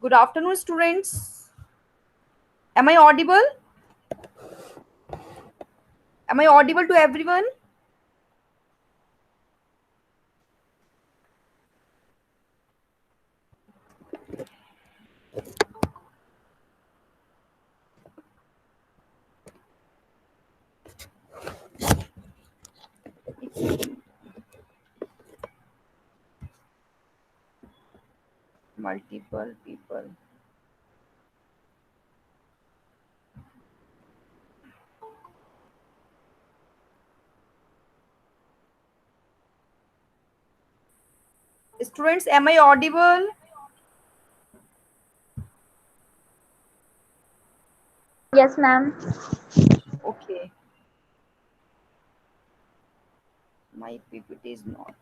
Good afternoon, students. Am I audible? Am I audible to everyone? Multiple people. Students, am I audible? Yes, ma'am. Okay. My PPT is not.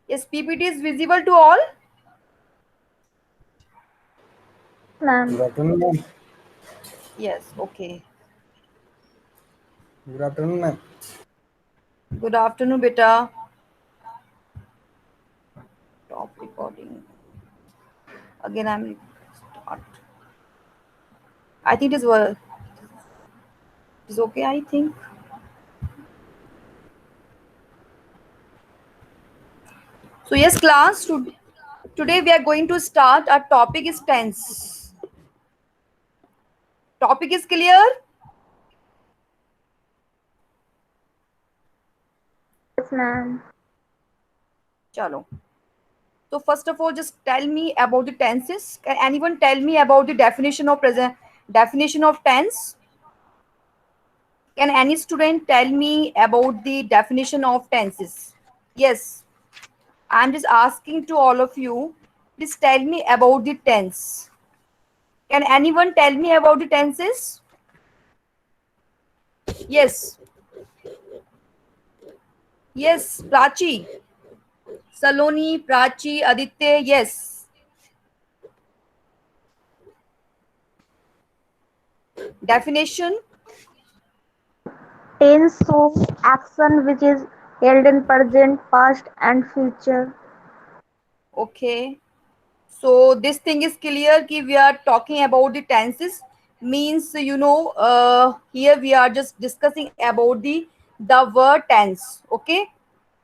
Yes, PPT is visible to all? Yes, ma'am. Good afternoon, ma'am. Yes, okay. Good afternoon, ma'am. Good afternoon, beta. Stop recording. Again, I'm start. I think it is okay, I think. So yes, class, today we are going to start. Our topic is tense. Topic is clear? Yes, ma'am. Chalo. So first of all, just tell me about the tenses. Can anyone tell me about the definition of present definition of tense? Can any student tell me about the definition of tenses? Yes, I'm just asking to all of you. Please tell me about the tense. Can anyone tell me about the tenses? Yes, yes, Prachi, Saloni, Prachi, Aditya. Yes, definition. Tense shows action which is held in present, past, and future. Okay. So this thing is clear कि we are talking about the tenses means here we are just discussing about the word tense. Okay,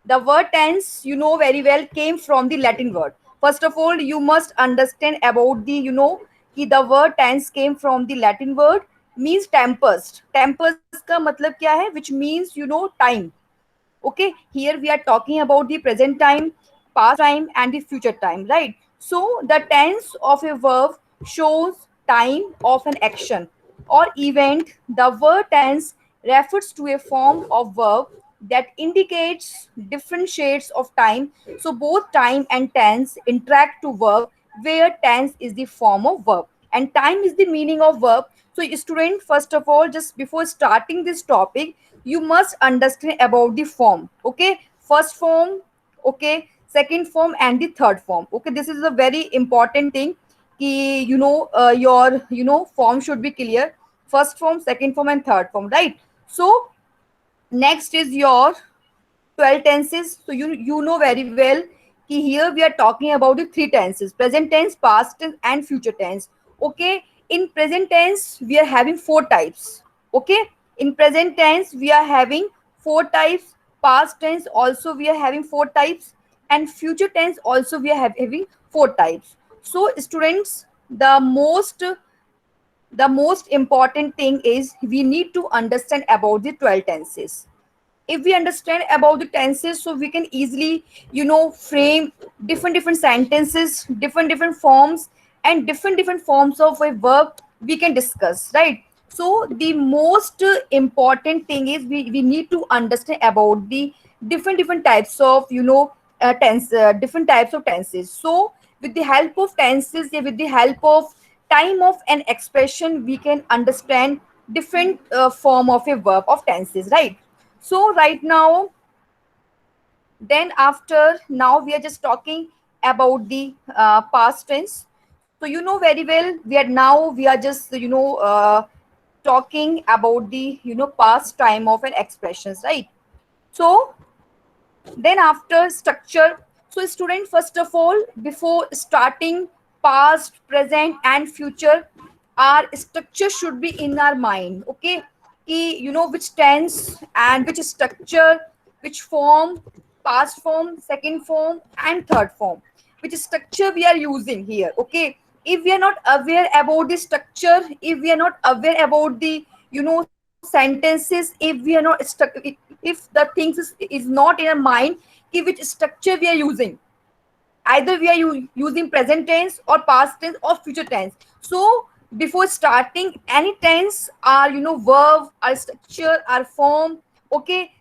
the word tense very well came from the Latin word. First of all, you must understand about the कि the word tense came from the Latin word means tempest. Tempest का मतलब क्या है? Which means time. Okay, here we are talking about the present time, past time, and the future time, right? So the tense of a verb shows time of an action or event. The word tense refers to a form of verb that indicates different shades of time. So both time and tense interact to verb, where tense is the form of verb and time is the meaning of verb. So student, first of all, just before starting this topic, you must understand about the form. Okay, first form, okay, second form, and the third form. Okay, this is a very important thing कि your form should be clear. First form, second form, and third form, right? So next is your 12 tenses. So you know very well कि here we are talking about the three tenses: present tense, past tense, and future tense. Okay, in present tense we are having four types. Okay, in present tense we are having four types. Past tense also we are having four types, and future tense also we are having four types. So students, the most important thing is we need to understand about the 12 tenses. If we understand about the tenses, so we can easily frame different sentences, different forms, and different forms of a verb we can discuss, right? So the most important thing is we need to understand about the different types of tense, different types of tenses. So with the help of tenses, yeah, with the help of time of an expression, we can understand different form of a verb of tenses, right? So right now Then after, now we are just talking about the past tense. So you know very well, we are just talking about the past time of an expressions, right? So then after structure, so student, first of all, before starting past, present and future, our structure should be in our mind. Okay, which tense and which structure, which form, past form, second form and third form, which structure we are using here. Okay, if we are not aware about the structure, if we are not aware about the sentences, if we are not stuck, if the things is not in our mind, which structure we are using, either we are using present tense or past tense or future tense. So before starting any tense, our verb, our structure, our form, okay,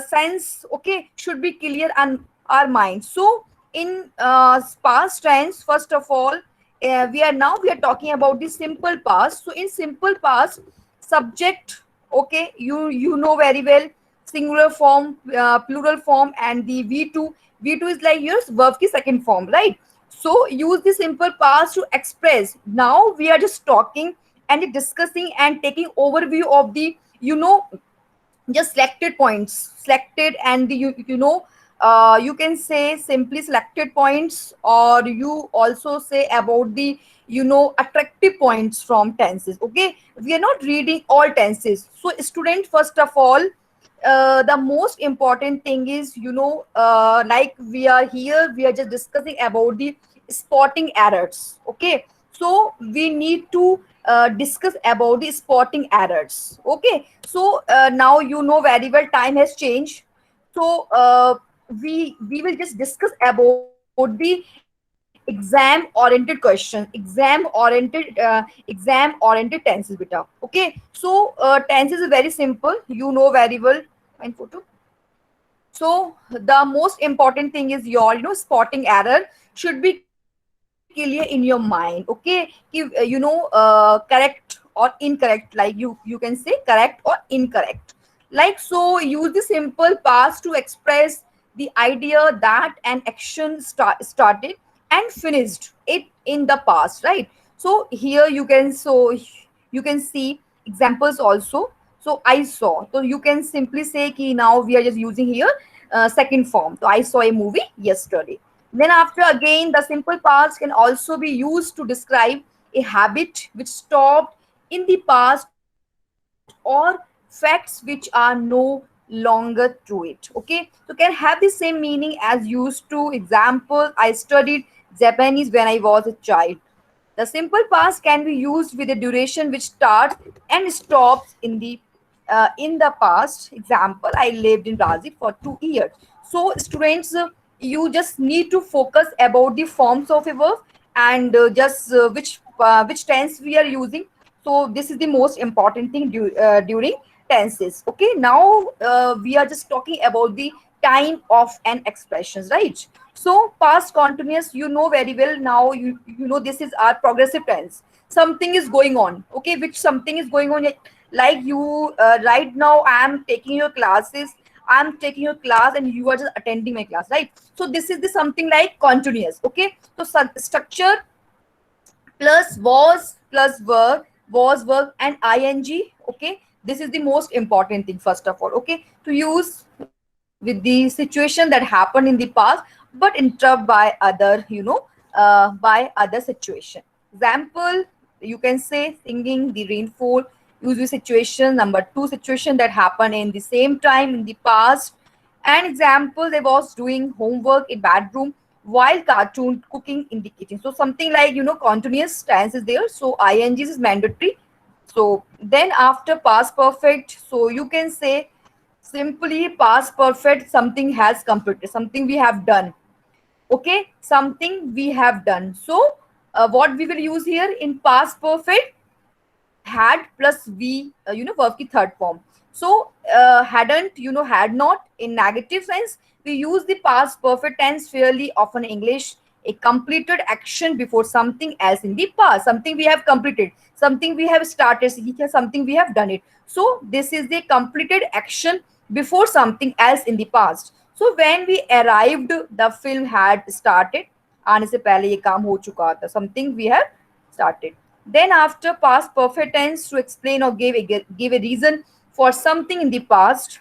sense, okay, should be clear on our mind. So in past tense, first of all, we are talking about the simple past. So in simple past, subject, okay, you know very well, singular form, plural form and the v2. V2 is like yours verb ki second form, right? So use the simple past to express. Now we are just talking and discussing and taking overview of the just selected points, selected and the you can say simply selected points, or you also say about the attractive points from tenses. Okay, we are not reading all tenses. So student, first of all, the most important thing is like we are here, we are just discussing about the spotting errors. Okay, so we need to discuss about the spotting errors. Okay, so now you know very well time has changed. So we will just discuss about the exam oriented question, exam oriented tenses beta. Okay, so tense is very simple, you know very well. Fine photo. So the most important thing is your spotting error should be clear in your mind. Okay, correct or incorrect, like you can say correct or incorrect. Like, so use the simple past to express the idea that an action started and finished it in the past, right? So here you can see examples also. So I saw, so you can simply say ki now we are just using here second form. So I saw a movie yesterday. Then after, again, the simple past can also be used to describe a habit which stopped in the past or facts which are no longer true it. Okay, so can have the same meaning as used to. Example, I studied Japanese when I was a child. The simple past can be used with a duration which starts and stops in the past. Example, I lived in Brazil for 2 years. So students, you just need to focus about the forms of a verb and just which tense we are using. So this is the most important thing during tenses. Okay, now we are just talking about the time of an expressions, right? So past continuous, you know very well. Now you know this is our progressive tense. Something is going on. Okay, which something is going on, like you right now I am taking your classes, I'm taking your class and you are just attending my class, right? So this is the something like continuous. Okay, so structure plus was verb and ing. Okay, this is the most important thing, first of all. Okay, to use with the situation that happened in the past but interrupt by other by other situation. Example, you can say singing the rainfall. Use the situation number two, situation that happened in the same time in the past. An example, they was doing homework in bedroom while cartoon cooking in the kitchen. So something like continuous tense is there. So ing is mandatory. So then after past perfect, so you can say simply past perfect, something has completed, something we have done. Okay, something we have done. So what we will use here in past perfect, had plus v, verb ki third form. So hadn't, had not in negative sense. We use the past perfect tense fairly often in English, a completed action before something else in the past, something we have completed, something we have started, something we have done it. So this is the completed action before something else in the past. So when we arrived, the film had started. आने से पहले ये काम हो चुका था. Something we have started. Then after past perfect tense to explain or give a reason for something in the past.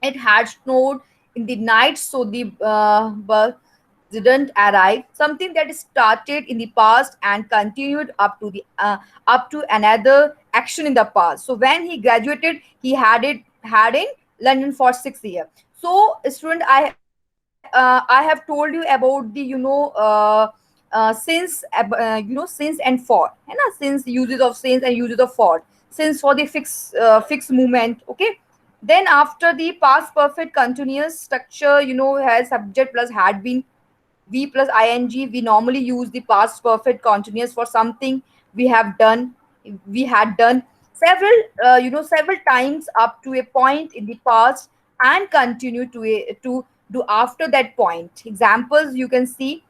It had snowed in the night, so the bus didn't arrive. Something that started in the past and continued up to another action in the past. So when he graduated, he had in London for 6 years. So student, I have told you about the since and for, है ना, since, uses of since and uses of for. Since for the fixed movement, okay. Then after the past perfect continuous structure, has subject plus had been, we plus ing. We normally use the past perfect continuous for something we have done, we had done several several times up to a point in the past and continue to do after that point. Examples you can see,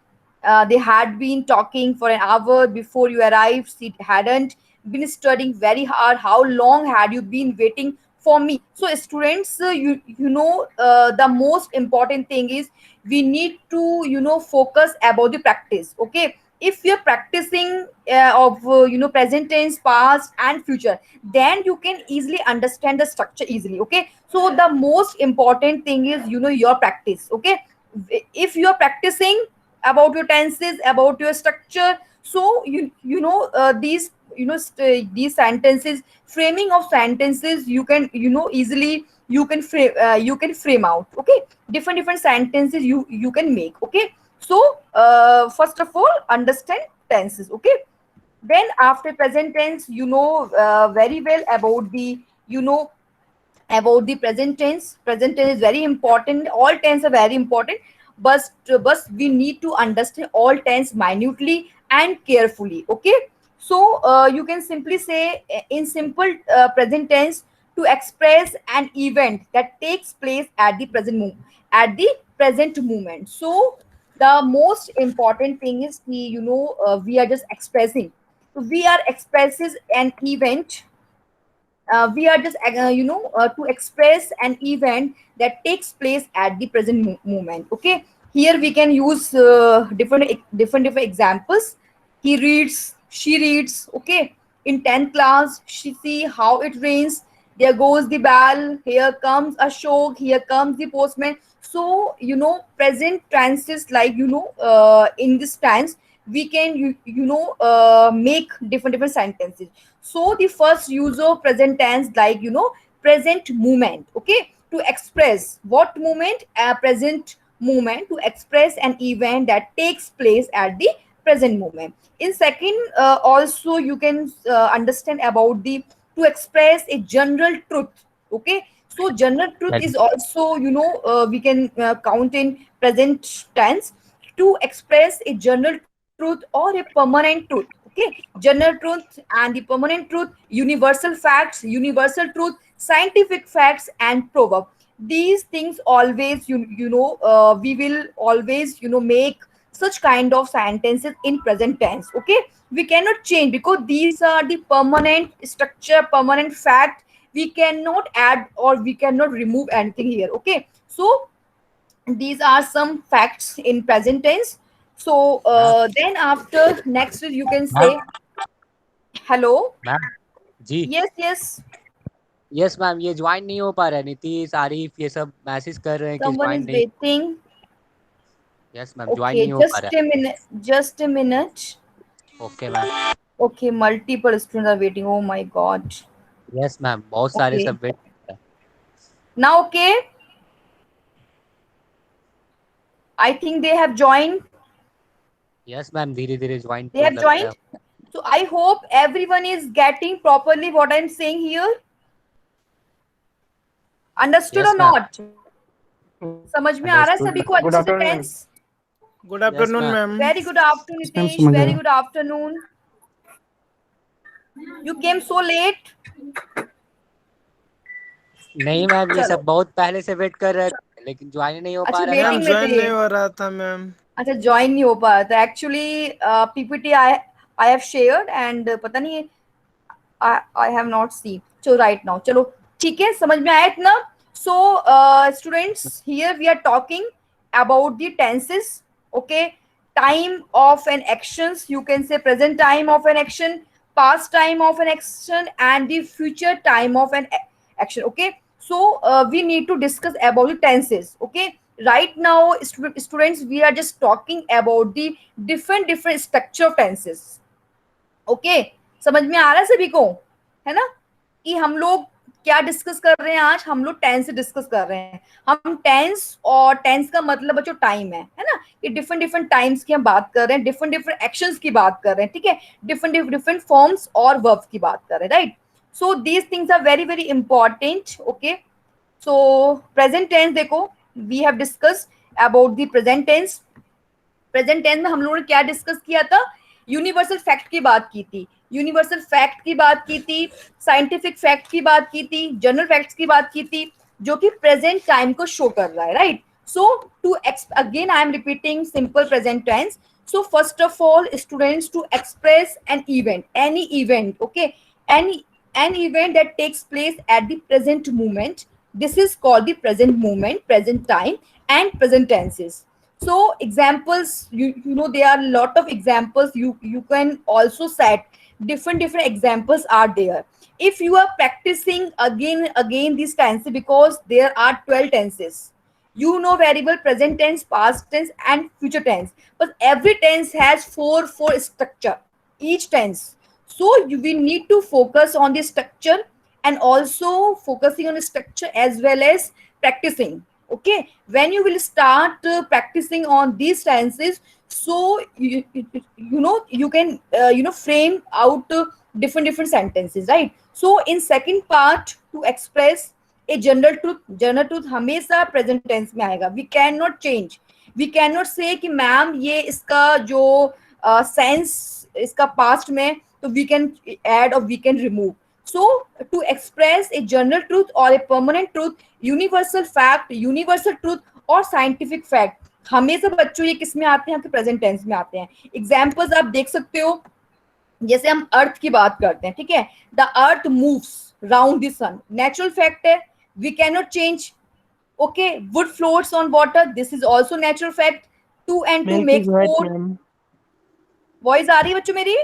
they had been talking for an hour before you arrived. She hadn't been studying very hard. How long had you been waiting for me? So students, the most important thing is we need to focus about the practice. Okay, if you're practicing of present tense, past and future, then you can easily understand the structure easily. Okay, so the most important thing is your practice. Okay, if you are practicing about your tenses, about your structure, so these these sentences, framing of sentences, you can easily you can frame out. Okay, different sentences you can make. Okay, so first of all, understand tenses. Okay, then after present tense, very well about the about the present tense. Present tense is very important. All tense are very important, but we need to understand all tense minutely and carefully. Okay, so you can simply say in simple present tense to express an event that takes place at the at the present moment. So the most important thing is we are just expressing. We are expresses an event, we are just to express an event that takes place at the present moment. Okay, here we can use different examples. He reads, she reads. Okay, in 10th class she see how it rains, there goes the bell, here comes Ashok, here comes the postman. So present tenses, like in this tense we can make different sentences. So the first use of present tense, like present moment. Okay, to express what moment, present moment, to express an event that takes place at the present moment. In second, also you can understand about the to express a general truth. Okay, so general truth Well, is also we can count in present tense, to express a general truth or a permanent truth. Okay, general truth and the permanent truth, universal facts, universal truth, scientific facts and proverb. These things always we will always make such kind of sentences in present tense. Okay, we cannot change because these are the permanent structure, permanent fact. We cannot add or we cannot remove anything here. Okay, so these are some facts in present tense. So ma'am then after next you can ma'am say hello. Ma'am ji. Yes, yes, yes ma'am, ये join नहीं हो पा रहा है, नीतीश आरिफ ये सब message कर रहे हैं कि someone ज्वाइन is नहीं। waiting. Yes ma'am, join Okay, नहीं हो पा just रहा a minute, just a minute. है। Okay ma'am. Okay, multiple students are waiting. Oh my god. Yes ma'am, बहुत सारे Okay, सब वेट कर रहे now okay, I think they have joined. हैं। यस मैम, धीरे धीरे ज्वाइन They तो have लग रहा joined. है। So I hope everyone is getting properly what I'm saying here. Understood or yes ma'am. not? समझ में आ रहा है अंडरस्टूड सभी मैम। को Good अच्छे से afternoon, ma'am. Tense? Good yes afternoon, ma'am. ma'am. Very good afternoon, Yes, ma'am, Nitesh. समझ Very गया. good afternoon. You came so late. नहीं मैम, ये चलो, सब बहुत पहले से वेट कर रहे थे, लेकिन ज्वाइन नहीं हो पा अच्छा रहा था। मैम वेटिंग में ज्वाइन थे. नहीं हो रहा था मैम. अच्छा ज्वाइन नहीं हो पा रहा था. Actually PPT I have shared and पता नहीं, आई हैव नॉट सी. चलो राइट नाउ, चलो ठीक है, समझ में आया इतना. So, students, here we are talking about the tenses. Okay, time of an actions. You can say present time of an action, past time of an action, and the future time of an action. Okay, so we need to discuss about the tenses. Okay, right now, students, we are just talking about the different structure of tenses. Okay, समझ में आ रहा है सभी को, है ना, कि हम लोग क्या डिस्कस कर रहे हैं आज, हम लोग टेंस डिस्कस कर रहे हैं। हम टेंस, और टेंस का मतलब बच्चों टाइम है ना, ये डिफरेंट डिफरेंट टाइम्स की हम बात कर रहे हैं, डिफरेंट डिफरेंट एक्शंस की बात कर रहे हैं, ठीक है, डिफरेंट डिफरेंट फॉर्म्स और वर्ब्स की बात कर रहे हैं, right. So these things are very very important. Okay, so present tense देखो, we have discussed about the present tense. Present tense में हम लोगों ने क्या डिस्कस किया था, यूनिवर्सल फैक्ट की बात की थी, यूनिवर्सल फैक्ट की बात की थी, साइंटिफिक फैक्ट की बात की थी, जनरल फैक्ट्स की बात की थी, जो कि प्रेजेंट टाइम को शो कर रहा है, right. So to again I am repeating simple present tense. So first of all, students, to express an event, any event, okay, any event that takes place at the present moment, this is called the present moment, present time, and present tenses. So examples, you know, there are a lot of examples, you can also set different examples are there. If you are practicing again these tenses, because there are 12 tenses, you know very well present tense, past tense, and future tense, but every tense has four structure, each tense. So we need to focus on the structure, and also focusing on the structure as well as practicing. Okay, when you will start practicing on these tenses, so you know, you can you know, frame out different sentences, right? So in second part, to express a general truth, general truth हमेशा present tense में आएगा, we can not change, we can not say कि ma'am ये इसका जो sense इसका past में, तो वी कैन ऐड और we can remove. So to express a general truth और a permanent truth, universal fact, universal truth और साइंटिफिक फैक्ट, हमेशा बच्चों ये किस में आते हैं, आपके प्रेजेंट टेंस में आते हैं। एग्जाम्पल्स आप देख सकते हो, जैसे हम अर्थ की बात करते हैं, ठीक है, the earth moves round the sun, natural fact है, we cannot change. Okay, wood floats on water, this is also natural fact. 2 and 2 Milk is makes white, 4। ma'am. Voice आ रही है बच्चों मेरी?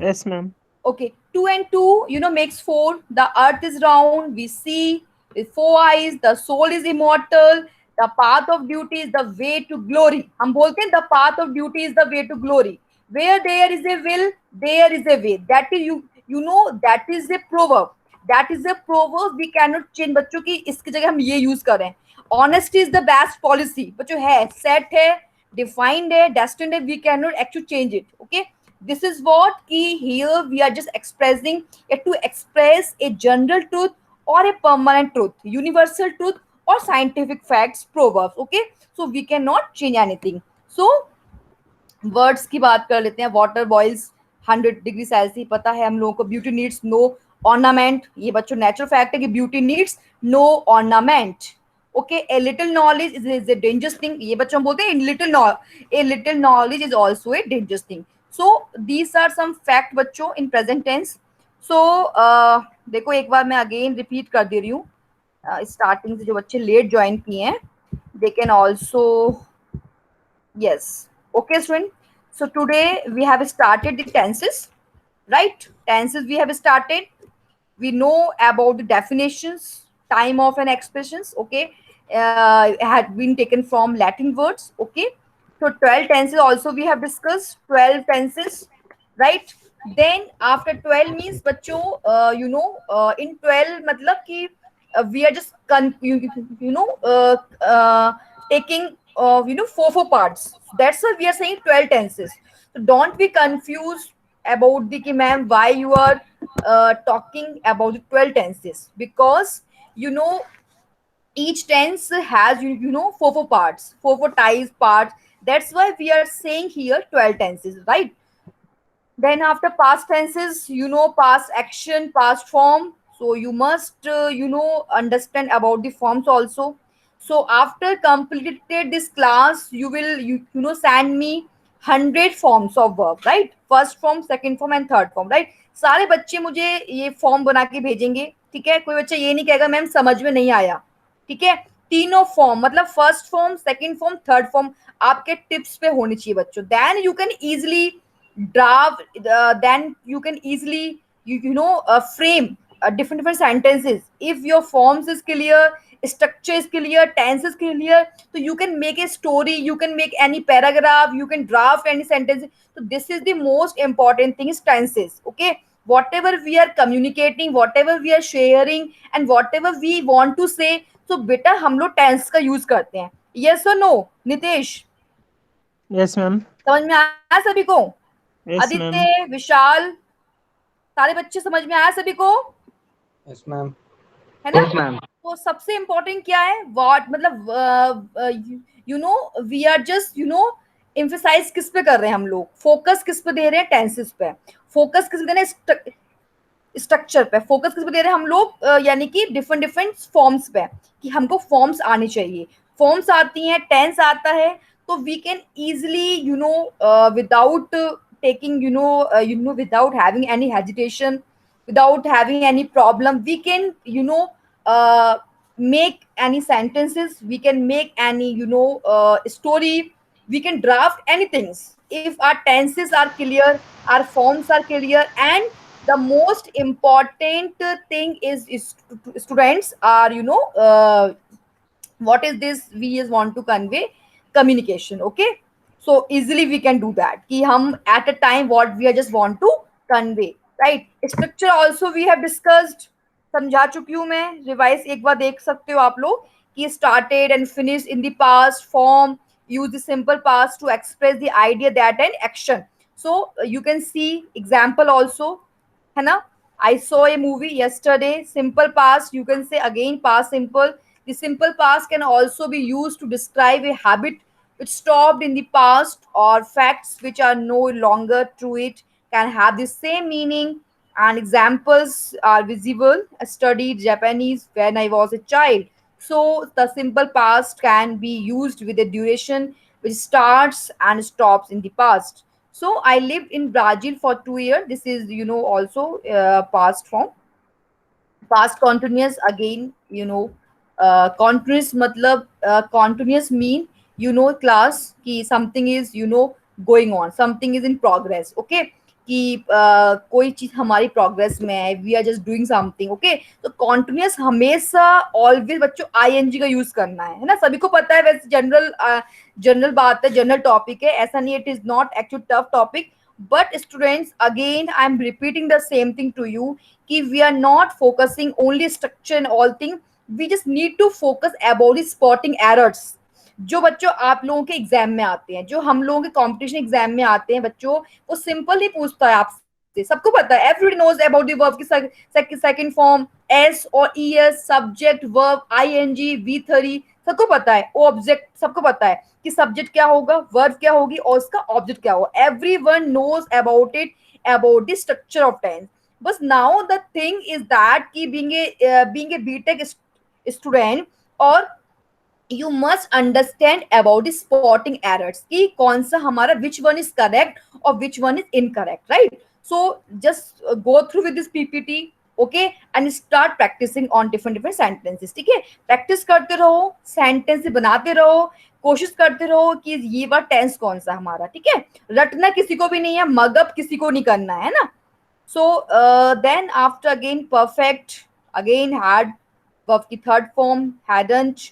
Yes, ma'am. Okay, 2 and 2, you know, makes 4. The earth is round, we see with 4 eyes, the soul is immortal, the path of duty is the way to glory. हम बोलते हैं the path of duty is the way to glory. Where there is a will, there is a way. That is you know, that is a proverb. That is a proverb, we cannot change। बच्चों की इसकी जगह हम ये use करें, honesty is the best policy। बच्चों है, set है, defined है, destined है, we cannot actually change it। Okay, this is what key here we are just expressing it, to express a general truth or a permanent truth, universal truth or scientific facts, proverbs। Okay, so we cannot change anything। So words की बात कर लेते हैं, water boils 100 degree Celsius, पता है हम लोगों को, ब्यूटी नीड्स नो ऑर्नामेंट, ये बच्चों नेचुरल फैक्ट है कि beauty needs no ornament. Okay, a little knowledge is a dangerous thing, ये बच्चों हम बोलते हैं a little knowledge is also a dangerous thing. So these are some fact बच्चों इन प्रेजेंट टेंस। सो देखो एक बार मैं अगेन रिपीट कर दे रही हूँ, स्टार्टिंग से जो बच्चे लेट ज्वाइन किए हैं, they can also, yes, okay student, so today we have started the tenses, right? Tenses we have started, we know about the definitions, time of an expressions, okay, had been taken from Latin words, okay, so 12 tenses also we have discussed, 12 tenses, right? Then after 12 means बच्चों you know, in 12 मतलब कि we are just you know taking you know, four parts, that's why we are saying 12 tenses। so don't be confused about the कि ma'am why you are talking about the 12 tenses, because you know each tense has you know four parts, four types parts, that's why we are saying here 12 tenses, right? Then after past tenses, you know, past action, past form, so you must you know, understand about the forms also। So after completed this class, you will you know, send me 100 forms of verb, right? First form, second form and third form, right? सारे बच्चे मुझे ये form बना के भेजेंगे, ठीक है, कोई बच्चा ये नहीं कहेगा मैम समझ में नहीं आया, ठीक है। तीनों फॉर्म मतलब first form, second form, third form आपके टिप्स पे होनी चाहिए बच्चों। Then you can easily draft, then you can easily you know frame different sentences. If your forms is clear, structure is clear, tense is clear, so you can make a story, you can make any paragraph, you can draft any sentence. So this is the most important thing is tenses, okay? Whatever we are communicating, whatever we are sharing and whatever we want to say, so beta हम लोग tense का use करते हैं। yes or no Nitesh? Yes, ma'am. समझ में आया सभी को? Yes, ma'am. आदित्य, विशाल, सारे बच्चे समझ में आया सभी को, यस मैम। है ना? तो सबसे इम्पोर्टेंट क्या है, व्हाट मतलब you know we are just emphasise किस पे कर रहे हैं हम लोग, फोकस किस पे दे रहे हैं, टेंसेस पे, फोकस किस पे दे रहे हैं, स्ट्रक्चर पे, फोकस किस पे दे रहे हैं हम लोग, यानी कि डिफरेंट डिफरेंट फॉर्म्स पे, कि हमको फॉर्म्स आनी चाहिए। फॉर्म्स आती हैं, टेंस आता है, तो we can easily without taking without having any hesitation, without having any problem, we can uh, make any sentences, we can make any story, we can draft anything if our tenses are clear, our forms are clear. And the most important thing is students are what is this we just want to convey, communication, okay? So easily we can do that कि हम at a time what we just want to convey, right? Structure also we have discussed, समझा चुकी हूँ मैं, revise एक बार देख सकते हो आप लोग कि started and finished in the past form, use the simple past to express the idea that an action. So you can see example also, है ना? I saw a movie yesterday. Simple past, you can say again past simple. The simple past can also be used to describe a habit which stopped in the past, or facts which are no longer true. It can have the same meaning. And examples are visible. I studied Japanese when I was a child. So the simple past can be used with a duration which starts and stops in the past. So I lived in Brazil for 2 years. This is also past form. Past continuous again, continuous matlab continuous mean class कि something is going on, something is in progress, okay? कि कोई चीज हमारी progress में है, we are just doing something, okay? तो continuous हमेशा always बच्चों आईएनजी का यूज करना है ना? सभी को पता है, वैसे जनरल बात है, जनरल टॉपिक है, ऐसा नहीं, it is not actually tough topic. But students again I am repeating the same thing to you कि we are not focusing only structure and all thing, we just need to focus about spotting errors जो बच्चों आप लोगों के exam में आते हैं, जो हम लोगों के कंपटीशन एग्जाम में आते हैं बच्चों, वो सिंपल ही पूछता है आपसे, सबको पता है, everybody knows about the verb की सेकंड फॉर्म, एस और ईएस, सब्जेक्ट, वर्ब, आईएनजी, वी3, सबको पता है, ऑब्जेक्ट सबको पता है कि सब्जेक्ट क्या होगा, वर्ब क्या होगी और उसका ऑब्जेक्ट क्या होगा, everyone knows about it, about the structure of tense. बस now the thing is that कि बीइंग ए बीटेक स्टूडेंट, और you must understand about spotting errors कि कौन सा हमारा विच वन इज करेक्ट और which one is incorrect, right? So just go through with this PPT, okay, and start practising on different different sentences, ठीक है? Practice करते रहो, sentence बनाते रहो, कोशिश करते रहो कि ये बार टेंस कौन सा हमारा, ठीक है? रटना किसी को भी नहीं है, मगअप किसी को नहीं करना है ना? So then after again perfect, again had verb की third form, hadn't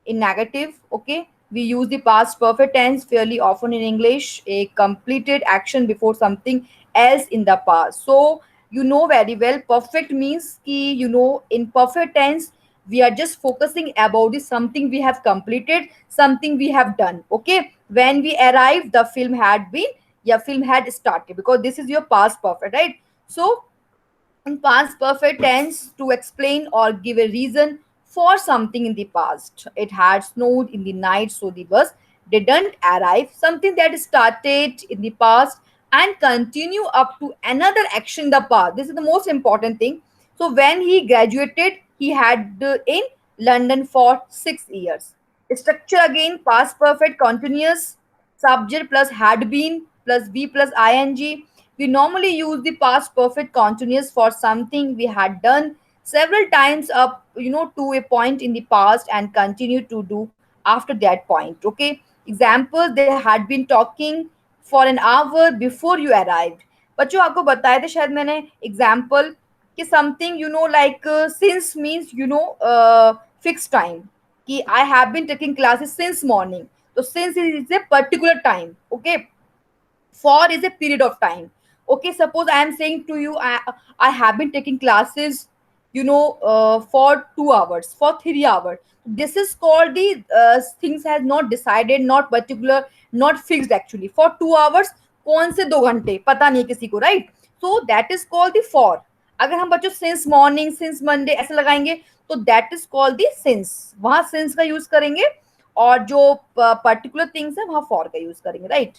in negative, okay? We use the past perfect tense fairly often in English, a completed action before something else in the past. So you know very well perfect means ki in perfect tense we are just focusing about the something we have completed, something we have done, okay? When we arrived the film had been, film had started, because this is your past perfect, right? So in past perfect tense, to explain or give a reason for something in the past. It had snowed in the night, so the bus didn't arrive. Something that started in the past and continue up to another action in the past. This is the most important thing. So when he graduated, he had in London for 6 years. Structure again, past perfect continuous, subject plus had been plus be plus ing. We normally use the past perfect continuous for something we had done, several times up, to a point in the past and continue to do after that point. Okay. Example, they had been talking for an hour before you arrived. बच्चों आपको बताया था शायद मैंने example कि something like since means fix time कि I have been taking classes since morning. तो since is a particular time. Okay. For is a period of time. Okay, suppose I am saying to you, I have been taking classes, for 2 hours, for 3 hours. This is called the things has not decided, not particular, not fixed actually. For 2 hours, कौन से 2 घंटे पता नहीं है किसी को, right. So that is called the for. अगर हम बच्चों सिंस मॉर्निंग, सिंस मंडे ऐसे लगाएंगे तो that is called the sins. वहां सिंस का यूज करेंगे और जो पर्टिकुलर थिंग्स है वहां फॉर का यूज करेंगे, right.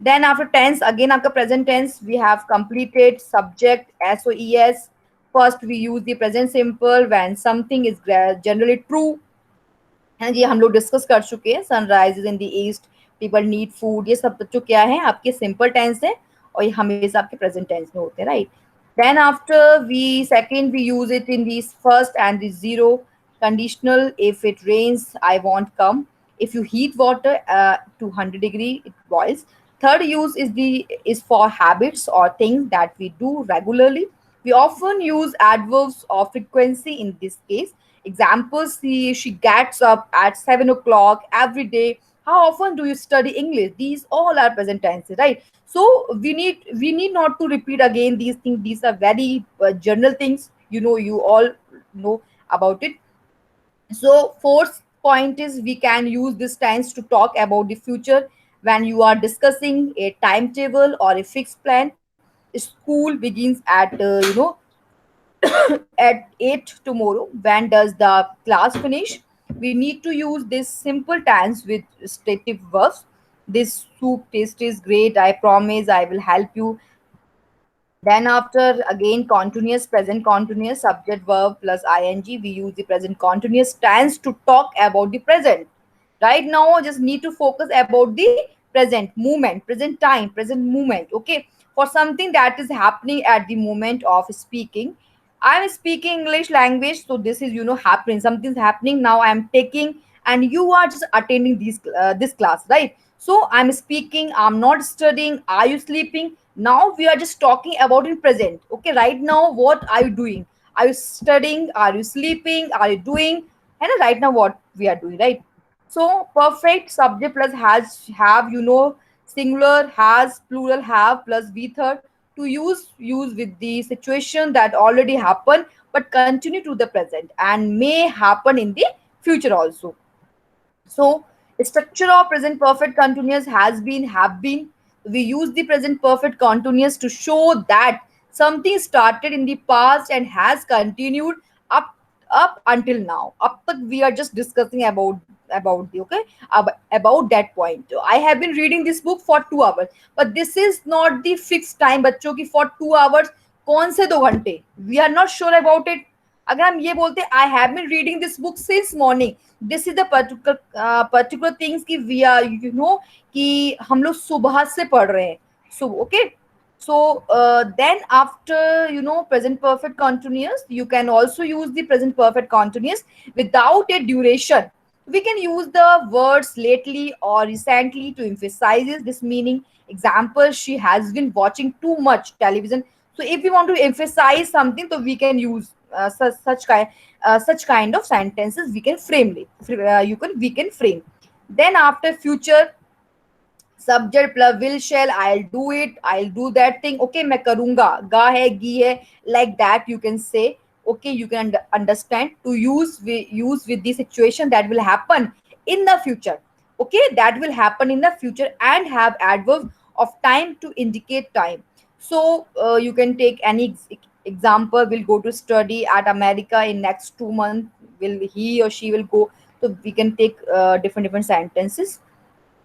Then after tense, again after present tense, we have completed subject SOES. First we use the present simple when something is generally true. And ये हम लोग डिस्कस कर चुके हैं. Sunrise in the east, people need food, ये सब बच्चों क्या है आपके सिंपल टेंस है और ये हमेशा आपके प्रेजेंट टेंस में होते हैं, right. Then after we use it in the first and the zero conditional. If it rains, I won't come. If you heat water to 100 degree, it boils. Third use is for habits or things that we do regularly. We often use adverbs of frequency in this case. Examples: she gets up at 7 o'clock every day. How often do you study English? These all are present tenses, right? So we need not to repeat again these things. These are very general things. You all know about it. So fourth point is we can use this tense to talk about the future when you are discussing a timetable or a fixed plan. School begins at at 8 tomorrow. When does the class finish? We need to use this simple tense with stative verbs. This soup taste is great. I promise I will help you. Then after again continuous, present continuous, subject verb plus ing, we use the present continuous tense to talk about the present. Right now, just need to focus about the present moment, present time, present moment. Okay, for something that is happening at the moment of speaking. I'm speaking English language, so this is happening. Something's happening now. I'm taking, and you are just attending this class, right? So I'm speaking. I'm not studying. Are you sleeping? Now we are just talking about in present. Okay, right now what are you doing? Are you studying? Are you sleeping? Are you doing? And right now what we are doing, right? So perfect subject plus has, have, singular, has, plural, have plus be third to use with the situation that already happened but continue to the present and may happen in the future also. So structure of present perfect continuous: has been, have been. We use the present perfect continuous to show that something started in the past and has continued up up until now. Up tak we are just discussing about the okay about that point. I have been reading this book for 2 hours, but this is not the fixed time. बच्चों की for 2 hours कौन से 2 घंटे? We are not sure about it. अगर हम ये बोलते I have been reading this book since morning, this is the particular things कि वी आर कि हम लोग सुबह से पढ़ रहे हैं. So okay. So then after present perfect continuous, you can also use the present perfect continuous without a duration. We can use the words lately or recently to emphasize this meaning. Example: she has been watching too much television. So if we want to emphasize something, so we can use such kind of sentences. We can frame it. We can frame. Then after future, subject plus will, shall, I'll do it, I'll do that thing. Okay, मैं करूंगा, गा है, गी है, like that you can say. Okay, you can understand to use with the situation that will happen in the future. Okay, that will happen in the future and have adverb of time to indicate time. So you can take any example. Will go to study at America in next 2 months. Will he or she will go? So we can take different sentences.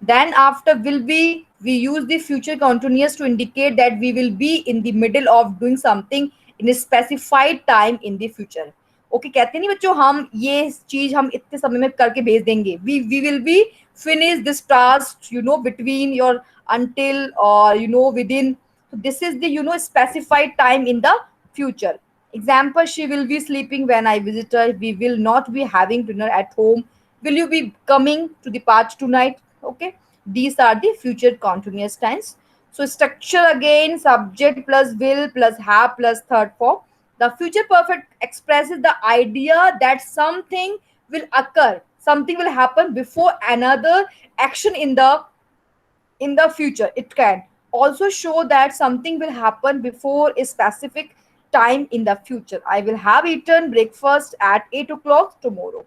Then after will be, we use the future continuous to indicate that we will be in the middle of doing something in a specified time in the future. Okay कहते नहीं बच्चों हम ये चीज हम इतने समय में करके भेज देंगे. We will be finish this task between your until or within. So this is the specified time in the future. Example, she will be sleeping when I visit her. We will not be having dinner at home. Will you be coming to the party tonight? Okay. These are the future continuous tense. So structure again, subject plus will plus have plus third form. The future perfect expresses the idea that something will occur, something will happen before another action in the future. It can also show that something will happen before a specific time in the future. I will have eaten breakfast at 8 o'clock tomorrow.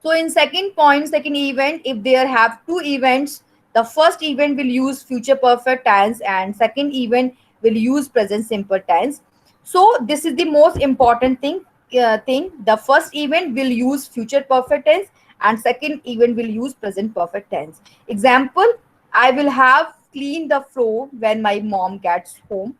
So in second point, second event, if there have two events, the first event will use future perfect tense and second event will use present simple tense. So this is the most important thing. The first event will use future perfect tense and second event will use present perfect tense. Example, I will have cleaned the floor when my mom gets home.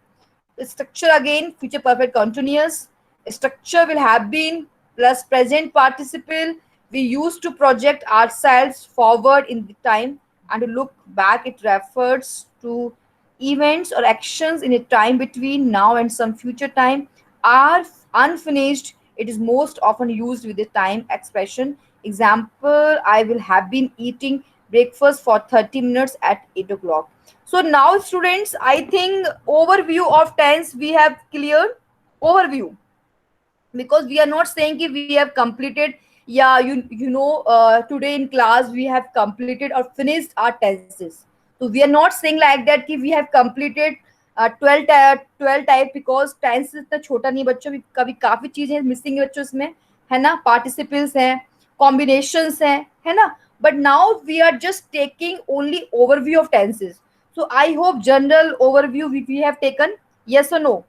Structure again, future perfect continuous. Structure will have been plus present participle. We used to project ourselves forward in the time and to look back. It refers to events or actions in a time between now and some future time are unfinished. It is most often used with the time expression. Example, I will have been eating breakfast for 30 minutes at 8 o'clock. So now students, I think overview of tense we have cleared. Overview, because we are not saying that we have completed, yeah, today in class we have completed or finished our tenses. So we are not saying like that कि we have completed 12 type, because tense इतना छोटा नहीं बच्चों, कभी काफी चीजें missing है बच्चों इसमें, है ना, पार्टिसिपल्स हैं, कॉम्बिनेशंस हैं, है ना, but now we are just taking only overview of tenses. So I hope general overview we have taken, yes और no,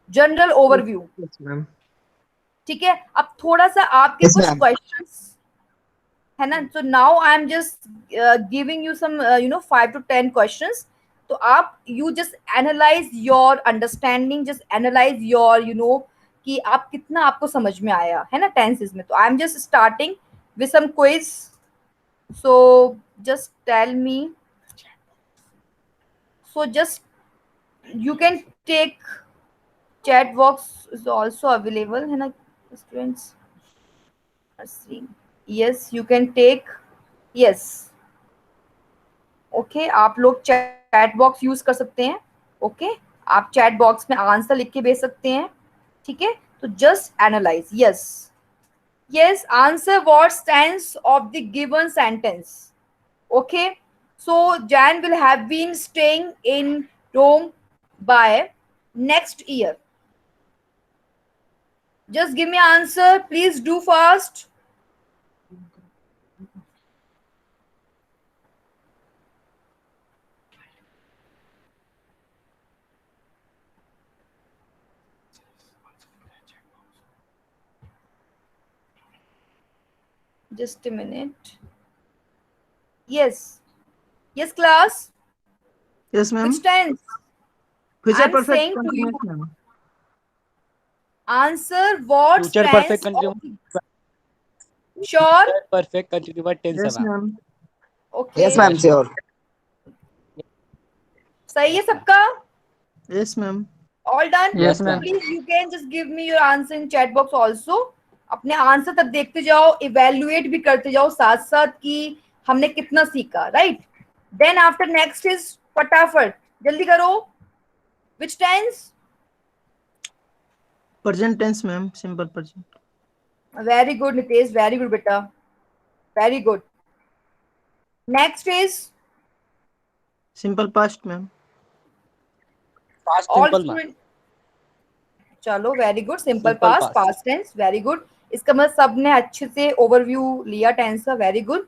general Yes, overview. yes, ma'am. ठीक है, अब थोड़ा सा आपके Yes, कुछ ma'am. क्वेश्चंस है ना. So now I am just giving you some 5 to 10 questions. तो आप you just analyse your understanding, just analyse your कि आप कितना आपको समझ में आया है ना टेंसेस में. तो I am just starting with some quiz. So just tell me. So just you can take chat box is also available है ना students. Let's see. Yes, you can take. Yes. Okay, आप लोग chat box use कर सकते हैं. Okay आप chat box में answer लिख के भेज सकते हैं. ठीक है, तो just analyse. Yes yes, answer what stands of the given sentence. Okay, so Jan will have been staying in Rome by next year. Just give me answer, please do fast. Just a minute. Yes. Yes, class. Yes, ma'am. Which tense? Future I'm perfect saying to you, continuous, ma'am. answer what future tense perfect of continuous, sure. Perfect continuous tense है Yes, ma'am. ma'am. Okay. Yes, ma'am. Sure. सही है सबका? Yes, ma'am. All done? Yes, yes So ma'am. ma'am. please you can just give me your answer in chat box also. अपने answer तक देखते जाओ, evaluate भी करते जाओ साथ साथ कि हमने कितना सीखा, right. Then after next is फटाफट जल्दी करो. Which tense? Present tense, ma'am. Simple present. Very good Nitesh, very good बेटा, very good. Next is Simple past, ma'am. Past all simple ma'am. Student. चलो very good. Simple simple past, past. Past tense, very good. इसका मतलब सबने अच्छे से overview लिया tense का, very good.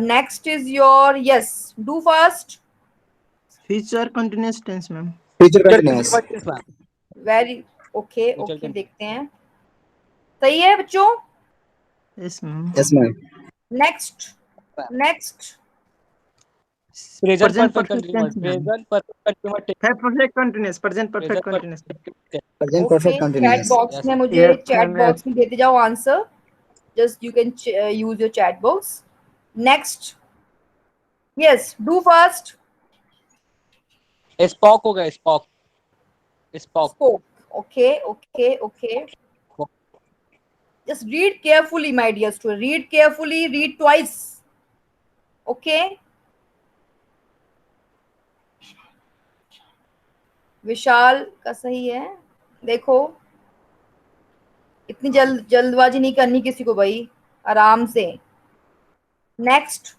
Next is your, yes, do fast. Future continuous tense, ma'am. Future future continuous. Continuous tense ma'am. Very okay. Future okay देखते हैं. सही है बच्चों. Yes, ma'am. Yes, ma'am. Next. Next present Present perfect perfect continuous, tense, ma'am. Present perfect continuous tense, Have perfect continuous. Present present perfect continuous. Perfect. Present okay. perfect chat continuous. Box yes में ma'am. मुझे Yes, chat ma'am. Box Yes. में देते जाओ answer. Just you can use your chat box. Next. Yes, do fast. Spoke हो गया, spoke, spoke. Spoke. Okay. Just read carefully, my dear student. Read carefully, read twice. Okay. विशाल का सही है. देखो, इतनी जल्दबाजी नहीं करनी किसी को भाई, आराम से. नेक्स्ट.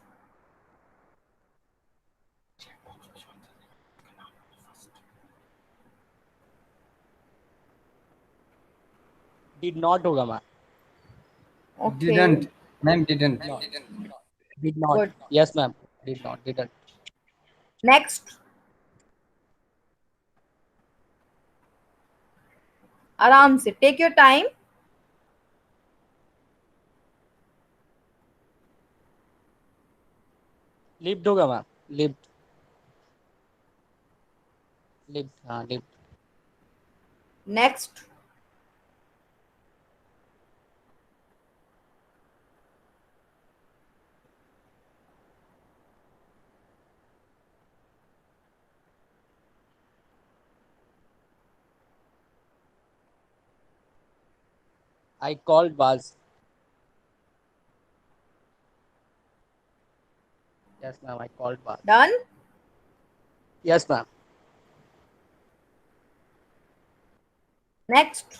Did not होगा ma'am. Okay. Didn't. Ma'am didn't. No. Did not. Good. Yes ma'am. Did not. Didn't. Next. आराम से, टेक योर टाइम. Lived होगा मैम. Lived. Lived. हाँ lived. Next. I called Baz. Yes ma'am. I called Baz. Done. Yes ma'am. Next.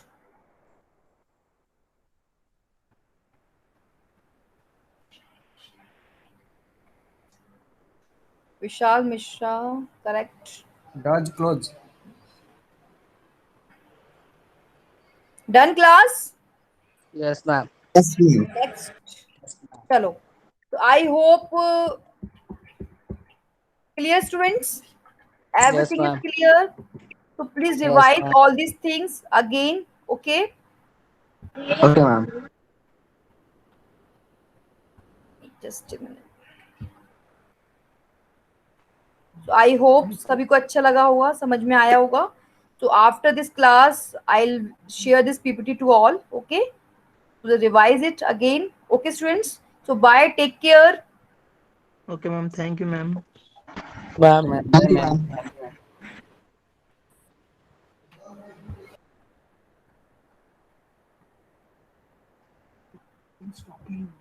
Vishal Mishra, correct. Does clothes. Done class. Yes ma'am. Yes, ma'am. Next. चलो, तो I hope clear, students. Everything is ma'am. clear. So please Yes, revise ma'am. all these things again. Okay. Okay, ma'am. Just a minute. So I hope सभी को अच्छा लगा होगा, समझ में आया होगा. So after this class, I'll share this PPT to all. Okay. So revise it again. Okay, students. So bye. Take care. Okay, ma'am. Thank you, ma'am. Ma'am. Thank you, ma'am. Stop.